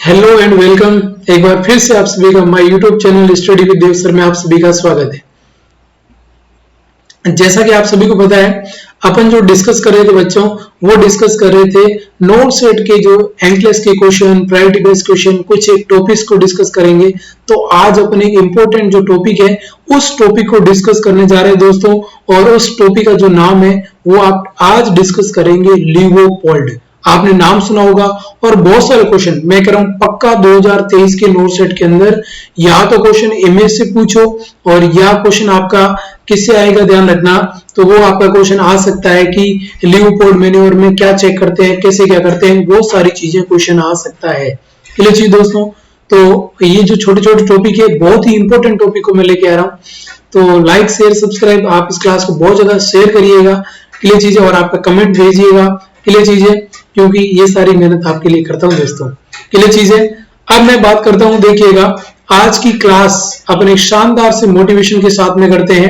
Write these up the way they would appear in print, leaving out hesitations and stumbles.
Hello and welcome. एक बार फिर से आप सभी का my YouTube channel study with Dev sir में आप सभी का स्वागत है। जैसा कि आप सभी को पता है, अपन जो डिस्कस कर रहे थे बच्चों, वो डिस्कस कर रहे थे नोट सेट के जो एंकलेस के क्वेश्चन, प्रायोरिटी बेस्ड क्वेश्चन, कुछ एक टॉपिक्स को डिस्कस करेंगे। तो आज अपन एक इंपॉर्टेंट जो टॉपिक है उस टॉपिक को डिस्कस करने जा रहे हैं दोस्तों, और उस टॉपिक का जो नाम है वो आप आज डिस्कस करेंगे लियोपोल्ड। आपने नाम सुना होगा और बहुत सारे क्वेश्चन मैं कह रहा हूं पक्का 2023 के नोट सेट के अंदर या तो क्वेश्चन इमेज से पूछो और या क्वेश्चन आपका किससे आएगा, ध्यान रखना। तो वो आपका क्वेश्चन आ सकता है कि लियोपोल्ड मैन्योवर में क्या चेक करते हैं, कैसे क्या करते हैं, वो सारी चीजें क्वेश्चन आ सकता है। क्लियर चीज दोस्तों। तो ये जो छोटे छोटे टॉपिक है, बहुत ही इंपॉर्टेंट टॉपिक को मैं लेके आ रहा हूँ। तो लाइक शेयर सब्सक्राइब, आप इस क्लास को बहुत ज्यादा शेयर करिएगा। क्लियर चीज है। और आपका कमेंट भेजिएगा। क्लियर चीज है, क्योंकि ये सारी मेहनत आपके लिए करता हूं दोस्तों। क्लियर चीज है। अब मैं बात करता हूं, देखिएगा आज की क्लास अपन एक शानदार से मोटिवेशन के साथ में करते हैं।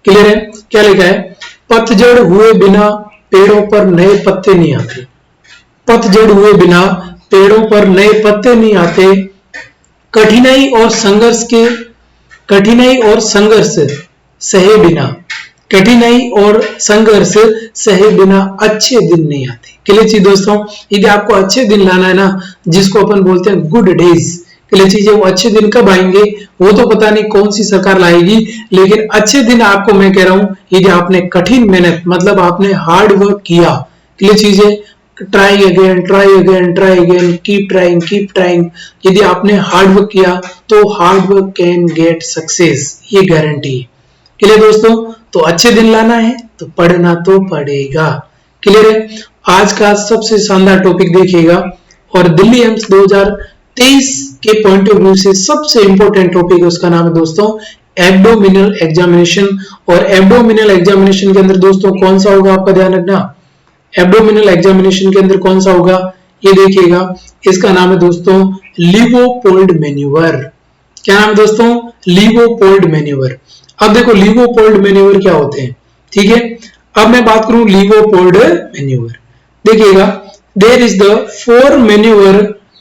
क्लियर है। क्या लिखा है? पतझड़ हुए बिना पेड़ों पर नए पत्ते नहीं आते। पतझड़ हुए बिना पेड़ों पर नए पत्ते नहीं आते। कठिनाई और संघर्ष सहे बिना, कठिनाई और संघर्ष सहे बिना अच्छे दिन नहीं आते। क्लियर चीज दोस्तों। यदि आपको अच्छे दिन लाना है ना, जिसको अपन बोलते हैं गुड डेज, क्लियर चीज है। वो अच्छे दिन कब आएंगे वो तो पता नहीं कौन सी सरकार लाएगी, लेकिन अच्छे दिन आपको मैं कह रहा हूं यदि आपने कठिन मेहनत, मतलब आपने हार्ड वर्क किया। क्लियर चीज है। Try again try again try again, keep trying. यदि आपने हार्ड वर्क किया तो hard work can get success, ये गारंटी है। क्लियर दोस्तों। तो अच्छे दिन लाना है तो पढ़ना तो पड़ेगा। क्लियर है। आज का सबसे शानदार टॉपिक देखिएगा, और दिल्ली एम्स 2023 के पॉइंट ऑफ व्यू से सबसे इंपॉर्टेंट टॉपिक है, उसका नाम है दोस्तों एब्डोमिनल एग्जामिनेशन। और एब्डोमिनल एग्जामिनेशन के अंदर दोस्तों कौन सा होगा, आपका ध्यान रखना। एब्डोमिनल एग्जामिनेशन के अंदर कौन सा होगा, ये देखिएगा। इसका नाम है दोस्तों लियोपोल्ड मैन्यूवर। क्या नाम है दोस्तों? Leopold manoeuvre. अब देखो लियोपोल्ड मैन्यूवर क्या होते हैं, ठीक है। अब मैं बात करूं लियोपोल्ड मैन्यूवर, देखिएगा। There is the 4 manoeuvre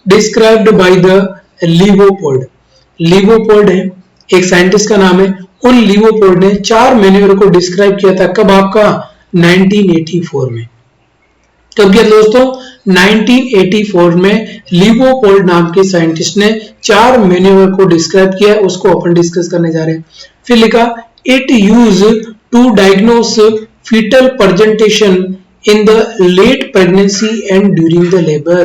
described by the Leopold. Leopold है, एक साइंटिस्ट का नाम है। उन लियोपोल्ड ने 4 मैन्यूवर को डिस्क्राइब किया था। कब? आपका 1984 में। कब किया दोस्तों? 1984 में लियोपोल्ड नाम के साइंटिस्ट ने 4 मैन्यूवर को डिस्क्राइब किया। उसको अपन डिस्कस करने जा रहे हैं। फिर लिखा it use to diagnose fetal presentation in the late pregnancy and during the labor।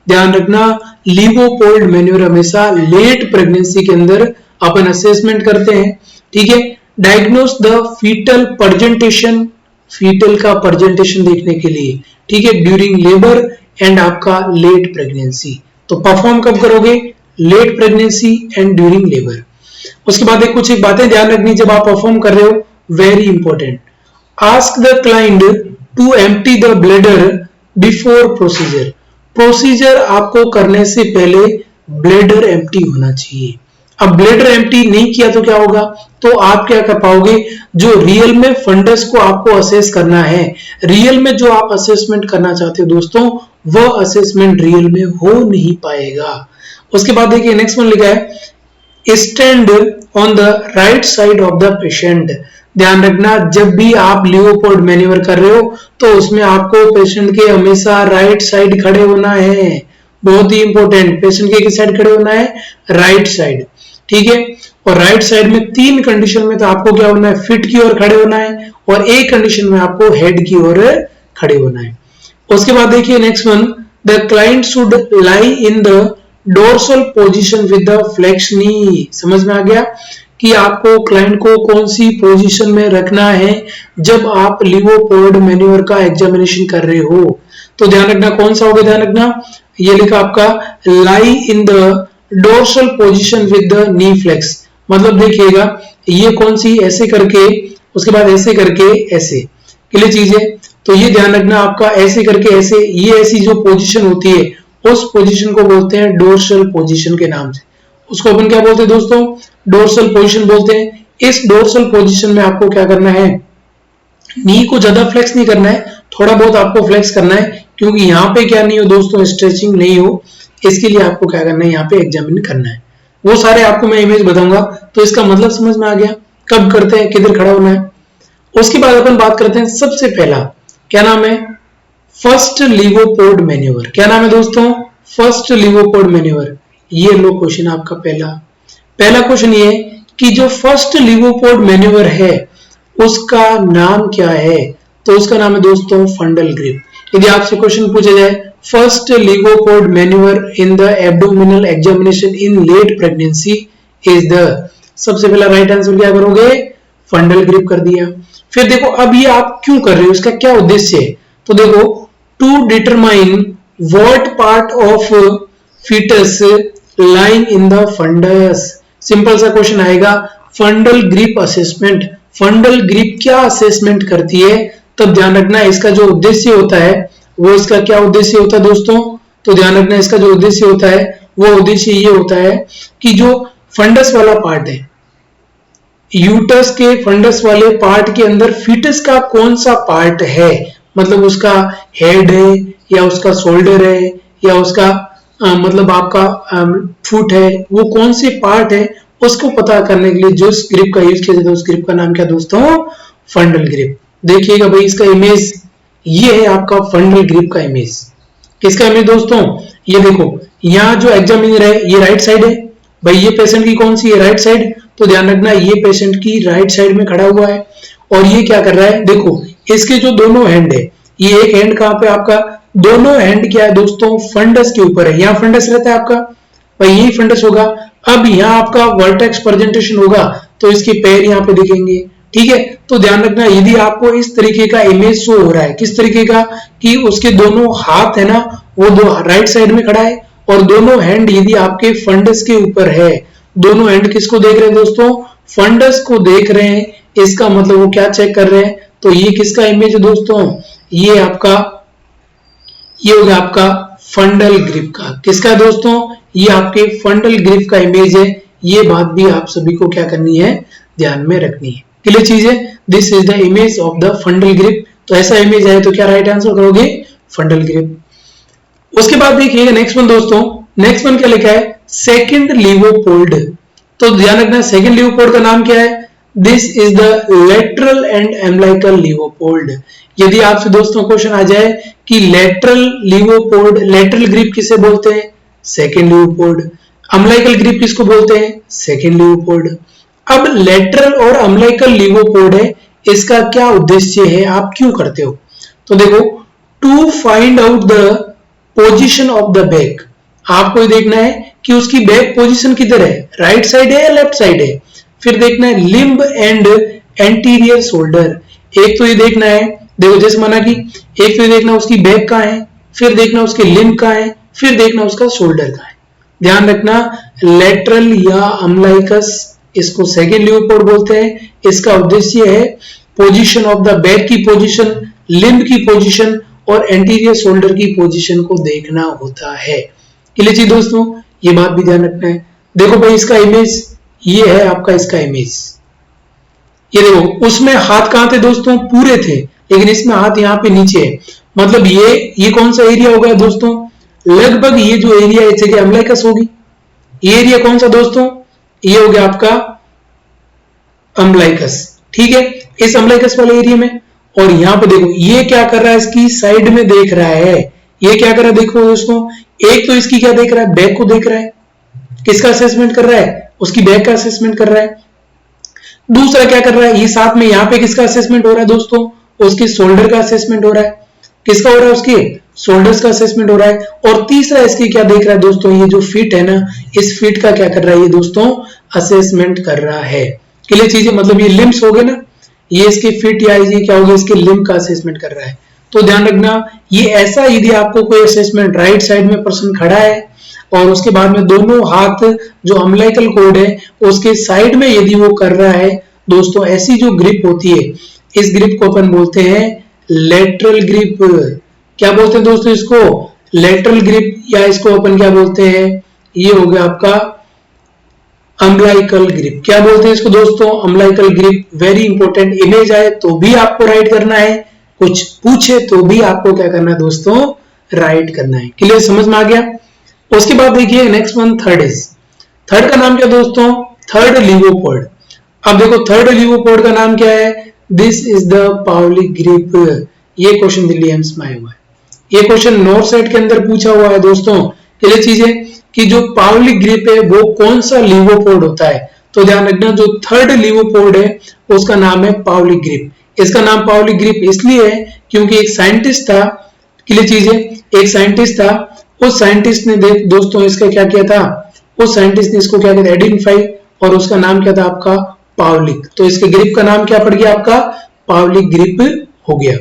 ध्यान रखना, लियोपोल्ड मैन्यूवर हमेशा लेट प्रेगनेंसी के अंदर अपन असेसमेंट करते हैं, ठीक है। Diagnose the fetal presentation, fetal का प्रेजेंटेशन देखने के लिए, ठीक है, ड्यूरिंग लेबर एंड आपका लेट प्रेगनेंसी। तो परफॉर्म कब करोगे? Late pregnancy and during labour. उसके बाद कुछ एक बातें ध्यान रखनी जब आप परफॉर्म कर रहे हो, very important. Ask the client to empty the bladder before procedure। Procedure आपको करने से पहले ब्लेडर एम्प्टी होना चाहिए। अब ब्लेडर एम्प्टी नहीं किया तो क्या होगा? तो आप क्या कर पाओगे? जो रियल में फंडस को आपको असेस करना है, रियल में जो आप असेसमेंट करना चाहते हो दोस्तों, वह असेसमेंट रियल में हो नहीं पाएगा। उसके बाद देखिए नेक्स्ट वन लिखा है stand on the right side of the patient. ध्यान रखना, जब भी आप लियोपोल्ड मैन्यूवर कर रहे हो तो उसमें आपको पेशेंट के हमेशा राइट साइड खड़े होना है। बहुत ही इंपॉर्टेंट, पेशेंट के किस साइड खड़े होना है? राइट साइड, ठीक है। और राइट साइड में 3 कंडीशन में तो आपको क्या होना है? फिट की ओर खड़े होना है, और एक कंडीशन में आपको हेड की ओर खड़े होना है। उसके बाद देखिए next one, the client should lie in the dorsal position with the flex knee. समझ में आ गया कि आपको क्लाइंट को कौन सी पोजीशन में रखना है जब आप लियोपोल्ड मैन्यूवर का एग्जामिनेशन कर रहे हो। तो ध्यान रखना कौन सा होगा, ध्यान रखना ये लिखा आपका lie in the dorsal position with the knee flex. मतलब देखिएगा ये कौन सी, ऐसे करके, उसके बाद ऐसे करके ऐसे। क्लियर चीज है। तो ये ध्यान रखना आपका ऐसे करके ऐसे, ये ऐसी जो पोजीशन होती है उस पोजीशन को बोलते हैं डोर्सल पोजीशन के नाम से। उसको अपन क्या बोलते हैं दोस्तों? डोर्सल पोजीशन बोलते हैं। इस डोर्सल पोजीशन में आपको क्या करना है? नी को ज्यादा फ्लेक्स नहीं करना है, थोड़ा बहुत आपको फ्लेक्स करना है, क्योंकि यहाँ पे क्या नहीं हो दोस्तों? स्ट्रेचिंग नहीं हो। इसके लिए आपको क्या करना है, यहाँ पे एग्जामिन करना है। वो सारे आपको मैं इमेज बताऊंगा, तो इसका मतलब समझ में आ गया कब करते हैं, किधर खड़ा होना है। उसके बाद अपन बात करते हैं सबसे पहला, क्या नाम है, फर्स्ट लीवोपोड मैन्यूवर। क्या नाम है दोस्तों, फर्स्ट लीवोपोड मैन्यूवर। ये लो क्वेश्चन आपका पहला क्वेश्चन ये कि जो फर्स्ट लीवोपोड मैन्यूवर है उसका नाम क्या है, तो उसका नाम है दोस्तों फंडल ग्रिप। यदि आपसे क्वेश्चन पूछा जाए first Leopold manoeuvre in the abdominal examination in late pregnancy is the, सबसे पहला राइट आंसर क्या करोगे, फंडल ग्रिप कर दिया। फिर देखो अब ये आप क्यों कर रहे हो, इसका क्या उद्देश्य है, तो देखो to determine what part of fetus lying in the fundus. Simple सा क्वेश्चन आएगा, fundal grip assessment, fundal grip क्या असेसमेंट करती है, तब ध्यान रखना इसका जो उद्देश्य होता है वो, इसका क्या उद्देश्य होता है दोस्तों, तो ध्यान रखना इसका जो उद्देश्य होता है वो उद्देश्य ये होता है कि जो फंडस वाला पार्ट है, यूटस के फंडस वाले पार्ट के अंदर फीटस का कौन सा पार्ट है, मतलब उसका हेड है या उसका शोल्डर है या उसका मतलब आपका फुट है, वो कौन से पार्ट है उसको पता करने के लिए जो ग्रिप का यूज किया जाता है उस ग्रिप का नाम क्या दोस्तों, फंडल ग्रिप। देखिएगा भाई इसका इमेज ये है आपका फंडल ग्रिप का इमेज। किसका इमेज दोस्तों, ये देखो यहाँ जो एग्जामिनर है ये राइट साइड है, भाई ये पेशेंट की कौन सी है, राइट साइड, तो ध्यान रखना ये पेशेंट की राइट साइड में खड़ा हुआ है और ये क्या कर रहा है, देखो इसके जो दोनों हैंड है, ये एक हैंड कहाँ पे आपका, दोनों हैंड क्या है दोस्तों, फंडस के ऊपर है, यहाँ फंडस रहता है आपका, भाई यही फंडस होगा। अब यहाँ आपका वर्टेक्स प्रेजेंटेशन होगा तो इसके पैर यहाँ पे दिखेंगे, ठीक है। तो ध्यान रखना यदि आपको इस तरीके का इमेज शो हो रहा है, किस तरीके का, कि उसके दोनों हाथ है ना वो दो राइट साइड में खड़ा है और दोनों हैंड यदि आपके फंडस के ऊपर है, दोनों हैंड किसको देख रहे हैं दोस्तों, फंडस को देख रहे हैं, इसका मतलब वो क्या चेक कर रहे हैं, तो ये किसका इमेज है दोस्तों, ये आपका, ये हो गया आपका फंडल ग्रिप का। किसका दोस्तों, ये आपके फंडल ग्रिप का इमेज है। ये बात भी आप सभी को क्या करनी है, ध्यान में रखनी है। क्लियर चीज है, this is the image of the फंडल grip. तो ऐसा इमेज आए तो क्या राइट आंसर करोगे, फंडल ग्रिप। उसके बाद देखिएगा नेक्स्ट वन दोस्तों, नेक्स्ट वन क्या लिखा है, सेकंड लीवोपोल्ड। तो ध्यान रखना सेकंड लीवोपोल्ड का नाम क्या है, this is the lateral and umbilical Leopold. यदि आपसे दोस्तों क्वेश्चन आ जाए कि लेटरल लीवोपोल्ड, लेटरल ग्रिप किसे बोलते हैं, सेकंड लीवोपोल्ड। अम्बलाइकल ग्रिप किसको बोलते हैं, सेकंड लीवोपोल्ड। अब लेटरल और अम्बलाइकल लीवोपोल्ड है, इसका क्या उद्देश्य है, आप क्यों करते हो, तो देखो to find out the position of the back. आपको ये देखना है कि उसकी बैक पोजीशन किधर है, राइट साइड है या लेफ्ट साइड है। फिर देखना है लिम्ब एंड एंटीरियर शोल्डर। एक तो ये देखना है, देखो जैसे माना कि एक तो ये देखना उसकी बैक कहाँ है, फिर देखना उसके लिम्ब कहाँ है, फिर देखना उसका शोल्डर कहाँ है। ध्यान रखना लेटरल या अम्बलाइकस, इसको सेकंड लीवोपोल्ड बोलते हैं। इसका उद्देश्य है पोजीशन ऑफ द बैक की पोजीशन, लिम्ब की पोजीशन और एंटीरियर शोल्डर की पोजीशन को देखना होता है। क्लियर चीज दोस्तों, ये बात भी ध्यान रखना है। देखो भाई इसका इमेज ये है आपका, इसका इमेज ये देखो, उसमें हाथ कहां थे दोस्तों, पूरे थे, लेकिन इसमें हाथ यहाँ पे नीचे है। मतलब ये कौन सा एरिया होगा दोस्तों, लगभग ये जो एरिया है जगह अम्बलाइकस होगी। ये एरिया कौन सा दोस्तों, ये हो गया आपका अम्बलाइकस, ठीक है, इस अम्बलाइकस वाले एरिया में। और यहाँ पे देखो ये क्या कर रहा है, इसकी साइड में देख रहा है, ये क्या कर रहा है देखो दोस्तों, एक तो इसकी क्या देख रहा है, बैक को देख रहा है, किसका असेसमेंट कर रहा है, उसकी बैक का असेसमेंट कर रहा है। दूसरा क्या कर रहा है, ये साथ में यहाँ पे किसका असेसमेंट हो रहा है दोस्तों, उसके शोल्डर का असेसमेंट हो रहा है। किसका हो रहा है, उसके शोल्डर्स का असेसमेंट हो रहा है। और तीसरा इसकी क्या देख रहा है दोस्तों, ये जो फिट है ना, इस फिट का क्या कर रहा है ये दोस्तों, असेसमेंट कर रहा है। क्लियर चीजें, मतलब ये लिम्स हो गए ना, ये इसके फिट या ये क्या हो गया, इसके लिम्ब का असेसमेंट कर रहा है। तो ध्यान रखना ये ऐसा, यदि आपको कोई असेसमेंट राइट साइड में पर्सन खड़ा है और उसके बाद में दोनों हाथ जो अम्बलाइकल कॉर्ड है उसके साइड में यदि वो कर रहा है दोस्तों, ऐसी जो ग्रिप होती है, इस ग्रिप को अपन बोलते हैं लेटरल ग्रिप। क्या बोलते हैं दोस्तों इसको, लेटरल ग्रिप, या इसको अपन क्या बोलते हैं, ये हो गया आपका अम्बलाइकल ग्रिप। क्या बोलते हैं इसको दोस्तों, umbilical grip. Very important, image आए तो भी आपको राइट करना है, कुछ पूछे तो भी आपको क्या करना है दोस्तों, राइट करना है। क्लियर, समझ में आ गया। उसके बाद देखिए नेक्स्ट वन थर्ड का नाम क्या दोस्तों, थर्ड लिवोपोड। अब देखो थर्ड लिवोपोड का नाम क्या है, this is the Pawlik grip. ये क्वेश्चन दिल्ली एम्स में आया हुआ है, ये क्वेश्चन नॉर्थ साइड के अंदर पूछा हुआ है दोस्तों। ये चीजें कि जो पाउली ग्रिप है वो कौन सा लिवोपोड होता है, तो ध्यान रखना जो थर्ड लिवोपोड है उसका नाम है पाउली ग्रिप। इसका नाम पाउली ग्रिप इसलिए है क्योंकि एक साइंटिस्ट था, क्लियर चीज है, एक साइंटिस्ट था, उस साइंटिस्ट ने देख दोस्तों इसका क्या किया था, उस साइंटिस्ट ने इसको क्या किया आइडेंटिफाई, और उसका नाम क्या था आपका पाउलिक। तो इसके ग्रिप का नाम क्या पड़ गया आपका, पाउलिक ग्रिप हो गया।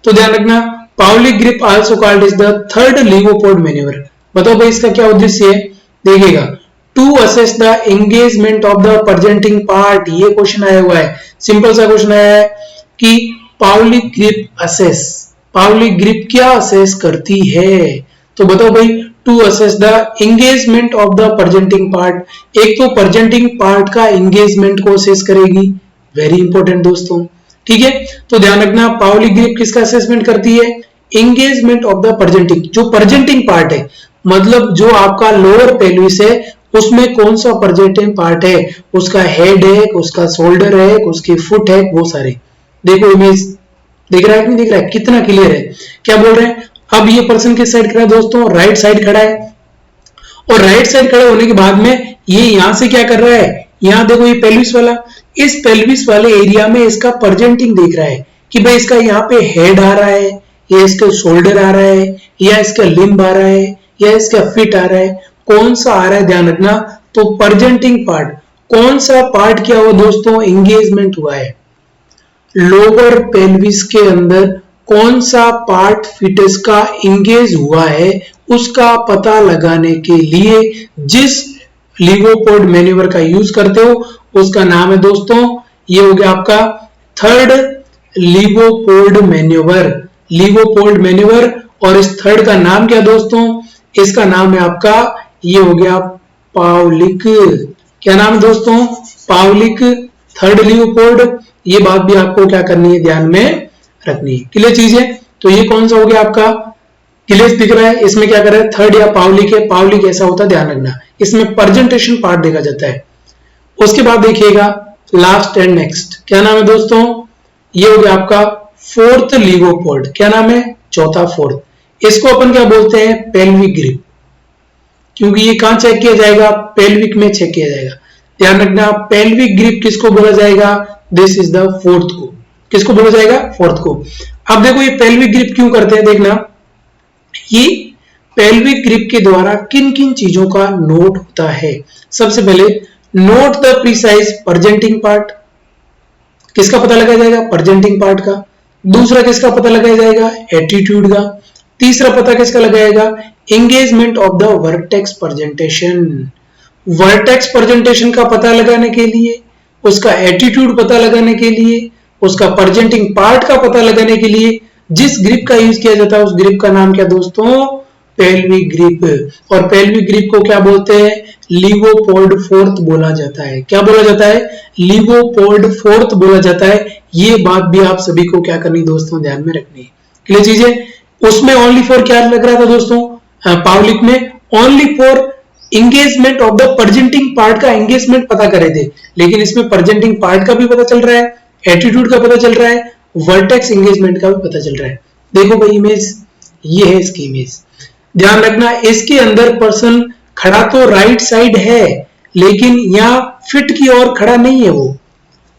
तो ध्यान रखना Pawlik grip also called is the third Leopold manoeuvre. बताओ भाई इसका क्या उद्देश्य है, देखिएगा to assess the engagement of the presenting part. ये क्वेश्चन आया हुआ है, सिंपल सा क्वेश्चन आया है कि Pawlik grip assess, Pawlik grip क्या असेस करती है, तो बताओ भाई to assess the engagement of the presenting part. एक तो प्रेजेंटिंग पार्ट का एंगेजमेंट को असेस करेगी, वेरी इंपॉर्टेंट दोस्तों, ठीक है। तो ध्यान रखना पाउलिक ग्रिप किसका असेसमेंट करती है, एंगेजमेंट ऑफ द प्रेजेंटिंग, जो प्रेजेंटिंग पार्ट है मतलब जो आपका लोअर पेल्विस है उसमें कौन सा प्रेजेंटिंग पार्ट है, उसका हेड है, उसका शोल्डर है, उसकी फुट है, वो सारे। देखो इमेज दिख रहा है कि नहीं दिख रहा है, कितना क्लियर है, क्या बोल रहे हैं। अब ये पर्सन किस साइड खड़ा है दोस्तों, राइट साइड खड़ा है, और राइट साइड खड़े होने के बाद में ये यहां से क्या कर रहा है, यहां देखो ये पेल्विस वाला, इस पेल्विस वाले एरिया में इसका प्रेजेंटिंग देख रहा है कि भाई इसका यहाँ पे हेड आ रहा है, या इसका शोल्डर आ रहा है, या इसका लिम्ब आ रहा है, या इसका फिट आ रहा है, कौन सा आ रहा है ध्यान रखना। तो प्रेजेंटिंग पार्ट कौन सा पार्ट क्या हुआ दोस्तों, एंगेजमेंट हुआ है, लोअर पेल्विस के अंदर कौन सा पार्ट फिटस का इंगेज हुआ है उसका पता लगाने के लिए जिस लिवोपोड मैन्यूवर का यूज करते हो उसका नाम है दोस्तों, ये हो गया आपका थर्ड लिवोपोड मैन्यूवर, लिवोपोड मैन्यूवर। और इस थर्ड का नाम क्या दोस्तों, इसका नाम है आपका, ये हो गया पाउलिक। क्या नाम है दोस्तों, पाउलिक, थर्ड लिवोपोड। ये बात भी आपको क्या करनी है, ध्यान में रखनी है, क्लियर चीज है। तो ये कौन सा हो गया आपका, क्लियर दिख रहा है, इसमें क्या कर रहा है, थर्ड या पाउलिक है, पाउलिक ऐसा होता है ध्यान रखना, इसमें प्रेजेंटेशन पार्ट देखा जाता है। उसके बाद देखिएगा लास्ट एंड नेक्स्ट, क्या नाम है दोस्तों, ये हो गया आपका फोर्थ लिवोपोड। क्या नाम है, चौथा फोर्थ। इसको अपन क्या बोलते हैं, पेल्विक ग्रिप, क्योंकि ये कहां चेक किया जाएगा, पेल्विक में चेक किया जाएगा। ध्यान रखना पेल्विक ग्रिप किसको बोला जाएगा, दिस इज द फोर्थ को, किसको बोला जाएगा, फोर्थ को। अब देखो ये पेल्विक ग्रिप क्यों करते हैं, देखना ये पेल्विक ग्रिप के द्वारा किन किन चीजों का नोट होता है। सबसे पहले note the precise presenting part, किसका पता लगाया जाएगा, प्रेजेंटिंग पार्ट का। दूसरा किसका पता लगाया जाएगा, एटीट्यूड का। तीसरा पता किसका लगाएगा, engagement of the vertex presentation, vertex presentation का पता लगाने के लिए, उसका एटीट्यूड पता लगाने के लिए, उसका प्रेजेंटिंग पार्ट का पता लगाने के लिए जिस ग्रिप का यूज किया जाता है उस ग्रिप का नाम क्या दोस्तों, पेल्विक ग्रिप। और पेल्विक ग्रिप को क्या बोलते हैं, लिवोपोड फोर्थ बोला जाता है। क्या बोला जाता है, लिवोपोड फोर्थ बोला जाता है। ये बात भी आप सभी को क्या करनी दोस्तों, ध्यान में रखनी है, क्लियर चीजें। उसमें ओनली फॉर क्या लग रहा था दोस्तों, पाउलिक में only for engagement of the presenting part का एंगेजमेंट पता करे थे, लेकिन इसमें प्रेजेंटिंग पार्ट का भी पता चल रहा है, एटीट्यूड का पता चल रहा है, वर्टेक्स एंगेजमेंट का भी पता चल रहा है। देखो भाई इमेज, ये है इसकी इमेज, ध्यान रखना इसके अंदर पर्सन खड़ा तो राइट साइड है लेकिन यहाँ फिट की ओर खड़ा नहीं है, वो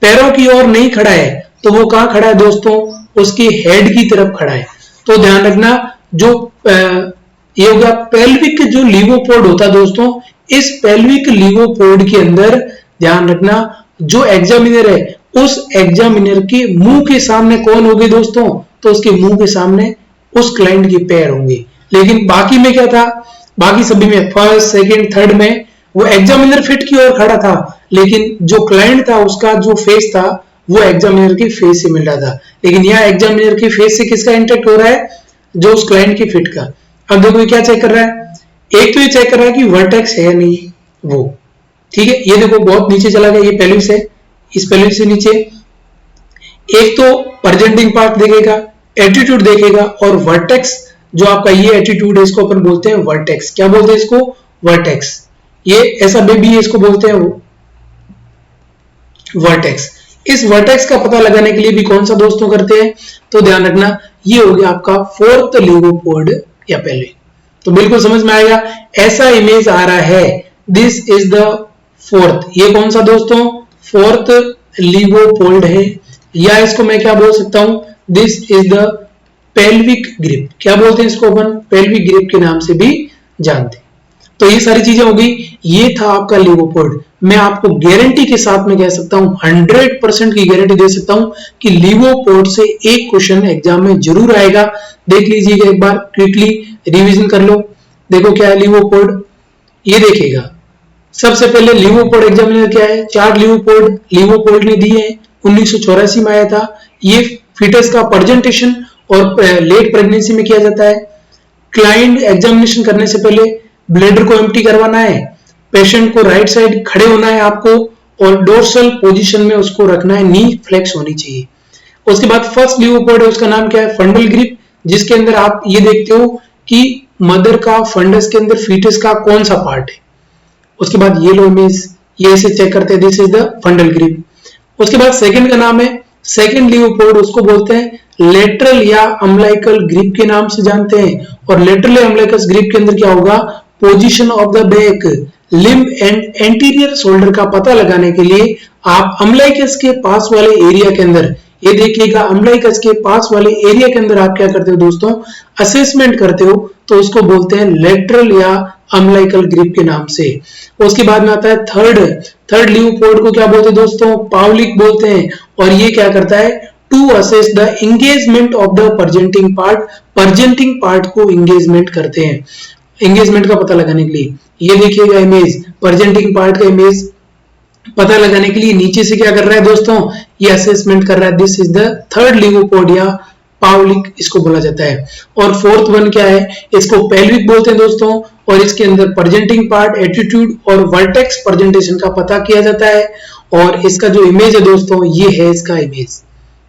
पैरों की ओर नहीं खड़ा है, तो वो कहां खड़ा है दोस्तों, उसकी हेड की तरफ खड़ा है। तो ध्यान रखना जो ये होगा पेल्विक जो लिवोपोड होता है दोस्तों, इस पेल्विक लिवोपोड के अंदर ध्यान रखना जो एग्जामिनर है उस एग्जामिनर के मुंह के सामने कौन होगी दोस्तों, तो उसके मुंह के सामने उस क्लाइंट के पैर होंगे। लेकिन बाकी में क्या था, बाकी सभी में फर्स्ट सेकंड थर्ड में वो एग्जामिनर फिट की ओर खड़ा था, लेकिन जो क्लाइंट था उसका जो फेस था वो एग्जामिनर के फेस से मिल रहा था। लेकिन यहाँ एग्जामिनर के फेस से किसका इंटरेक्ट हो रहा है, जो उस क्लाइंट के फिट का। अब देखो ये क्या चेक कर रहा है, एक तो ये चेक कर रहा है कि वर्टेक्स है नहीं वो, ठीक है। ये देखो बहुत नीचे चला गया, ये पेल्विस है, इस पेल्विस से नीचे एक तो प्रेजेंटिंग पार्ट देखेगा, एटीट्यूड देखेगा और वर्टेक्स जो आपका ये एटीट्यूड है इसको अपन बोलते हैं वर्टेक्स। क्या बोलते हैं इसको? वर्टेक्स। ये ऐसा बेबी है, इसको बोलते हैं वर्टेक्स। इस वर्टेक्स का पता लगाने के लिए भी कौन सा दोस्तों करते हैं? तो ध्यान रखना, ये हो गया आपका फोर्थ लिवोपोड या पहले। तो बिल्कुल समझ में आएगा, ऐसा इमेज आ रहा है, दिस इज द फोर्थ। ये कौन सा दोस्तों? फोर्थ लिवोपोल्ड है, या इसको मैं क्या बोल सकता हूं? This is the pelvic grip. क्या बोलते हैं इसको अपन? पेल्विक ग्रिप के नाम से भी जानते हैं। तो ये सारी चीजें हो गई। ये था आपका लिवोपोड। मैं आपको गारंटी के साथ में कह सकता हूं, 100% की गारंटी दे सकता हूं कि लिवोपोड से एक क्वेश्चन एग्जाम में जरूर आएगा। देख लीजिएगा एक बार, क्विकली रिवीजन कर लो। देखो क्या है लिवोपोड, ये देखिएगा। सबसे पहले लिवोपोड एग्जामिनर क्या है? 4 लिवोपोड ने दिए हैं, 1984 में आया था। ये फीटस का प्रेजेंटेशन और लेट प्रेगनेंसी में किया जाता है। क्लाइंट एग्जामिनेशन करने से पहले ब्लैडर को एम्प्टी करवाना है, पेशेंट को राइट साइड खड़े होना है आपको, और डोर्सल पोजीशन में उसको रखना है, नी फ्लेक्स होनी चाहिए। उसके बाद फर्स्ट लिवोपोड है, उसका नाम क्या है? फंडल ग्रिप, जिसके अंदर आप ये देखते हो कि मदर का फंडस के अंदर फीटस का कौन सा पार्ट है। उसके बाद ये लो इमेज, ये ऐसे चेक करते हैं, दिस इज द फंडल ग्रिप। उसके बाद सेकंड का नाम है, सेकंड लिवोपोड, उसको बोलते हैं लेटरल या अम्बिलिकल ग्रिप के नाम से जानते हैं। और लेटरल या अम्बिलिकस ग्रिप के अंदर क्या होगा? Position of the back, limb and anterior shoulder का पता लगाने के लिए आप अम्बिलिकस के पास वाले एरिया के अंदर, ये देखिएगा, अम्बिलिकस के पास वाले एरिया के अंदर आप क्या करते हो दोस्तों? असेसमेंट करते हो, तो उसको बोलते हैं लेटरल या अम्बिलिकल ग्रिप के नाम से। उसके बाद में आता है थर्ड लिवोपोड को क्या बोलते हैं दोस्तों? पाउलिक बोलते हैं। और ये क्या करता है? To assess the engagement of the presenting part को एंगेजमेंट करते हैं, एंगेजमेंट का पता लगाने के लिए। ये देखिएगा इमेज, प्रेजेंटिंग पार्ट का इमेज पता लगाने के लिए नीचे से क्या कर रहा है दोस्तों? ये असेसमेंट कर रहा है। दिस इज द थर्ड लिवोपोड या पाउलिक इसको बोला जाता है। और फोर्थ वन क्या है? इसको पेल्विक बोलते हैं दोस्तों। और इसके अंदर प्रेजेंटिंग पार्ट, एटीट्यूड और वर्टेक्स प्रेजेंटेशन का पता किया जाता है। और इसका जो इमेज है दोस्तों, ये है इसका इमेज।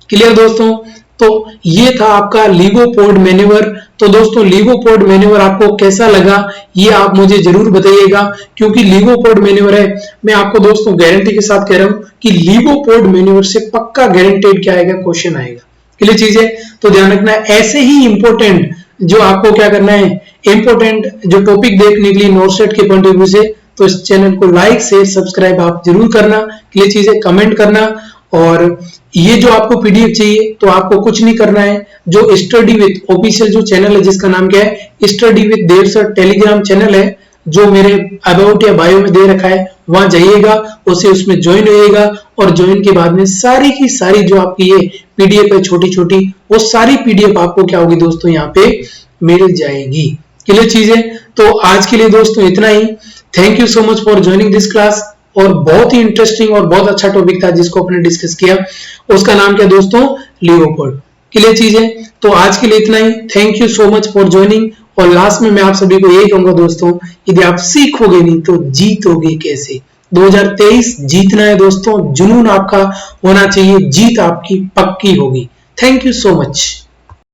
क्लियर दोस्तों? तो ये था आपका लिवोपोड मैन्यूवर। तो दोस्तों लिवोपोड मैन्यूवर आपको कैसा लगा ये आप मुझे जरूर बताइएगा, क्योंकि लिवोपोड मैन्यूवर है, मैं आपको दोस्तों गारंटी के साथ कह रहा हूं कि लिवोपोड मैन्यूवर से पक्का गारंटेड क्या आएगा? क्वेश्चन आएगा। क्लियर चीज है? तो ध्यान रखना, ऐसे ही इंपॉर्टेंट जो आपको क्या करना है, इंपॉर्टेंट जो टॉपिक देखने के लिए नोटसेट के पॉइंट ऑफ व्यू से, तो इस चैनल को लाइक शेयर सब्सक्राइब आप जरूर करना। क्लियर चीज है? कमेंट करना। और ये जो आपको पीडीएफ चाहिए तो आपको कुछ नहीं करना है, जो स्टडी विद ऑफिशियल जो चैनल है जिसका नाम क्या है, study with Dev sir Telegram channel है, जो मेरे अबाउट या बायो में दे रखा है, वहां जाइएगा, उसे उसमें ज्वाइन होइएगा। और ज्वाइन के बाद में सारी की सारी जो आपकी ये पीडीएफ है छोटी छोटी, वो सारी पीडीएफ आपको क्या होगी दोस्तों? यहाँ पे मिल जाएगी। क्लियर चीज है? तो आज के लिए दोस्तों इतना ही। Thank you so much for joining this class. और बहुत ही इंटरेस्टिंग और बहुत अच्छा टॉपिक था जिसको अपने डिस्कस किया, उसका नाम क्या दोस्तों? लिवोपोड। क्लियर चीज है? तो आज के लिए इतना ही। Thank you so much for joining. और लास्ट में मैं आप सभी को यही कहूंगा दोस्तों, यदि आप सीखोगे नहीं तो जीतोगे कैसे? 2023 जीतना है दोस्तों, जुनून आपका होना चाहिए, जीत आपकी पक्की होगी। Thank you so much.